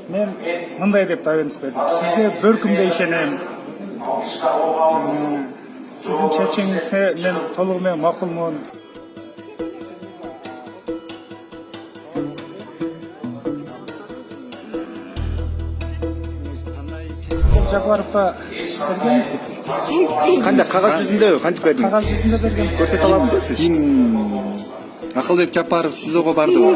Мен мындай деп табенис бердим. Сизге бөркүмдөй ишенем. Сиздин чечимиңизге мен толугу менен макулмун. Жапаровка берген. Кандай кагаз жүзүндө кантип бердиңиз? Кагаз жүзүндө берген. Көрсөтө аласызбы сиз? Акылбек Жапаров СИЗОго бардыбы?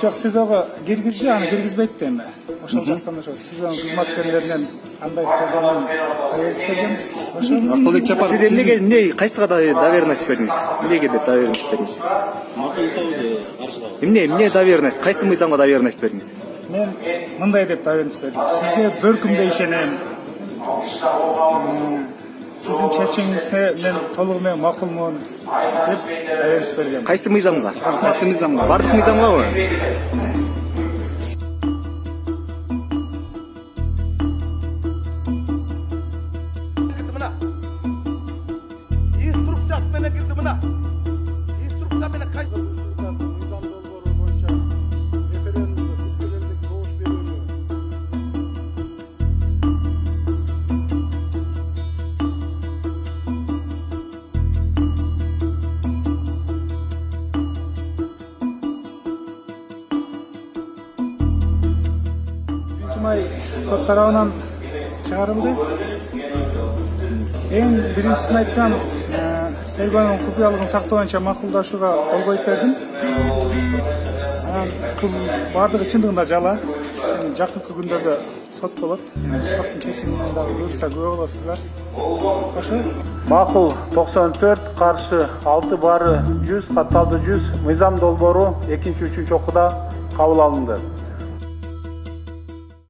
Жок, СИЗОго киргизди, аны киргизбейт эми. Ошол жактан ошо СИЗОнун кызматкерлеринен андай колдонуп берип берген. Ошо Акылбек Жапаров сиз эмне кайсыга доверенность бердиңиз? Эмнеге деп доверенность бердиңиз? Эмне доверенность? Кайсы мыйзамга доверенность бердиңиз? Мен мындай деп доверенность бердим. Сизге бөркүмдөй ишенем. Сиздин чечимиңизге мен толугу менен макулмун деп доверенность берген. Кайсы мыйзамга? Кайсы мыйзамга? Бардык мыйзамгабы? Инструкциясы менен кирди мына. Инструкция менен кайсы май сот тарабынан чыгарылды. Эң биринчисин айтсам, тергөөнүн купуялыгын сактоо боюнча макулдашууга кол коюп бердим. Бул баардыгы чындыгында жала. Жакынкы күндөрдө сот болот. Соттун чечимине дагы буюрса күбө болосуздар. Ошо макул 94 каршы 6 баары 100 катталды 100 мыйзам долбоору 2-3 окууда кабыл алынды.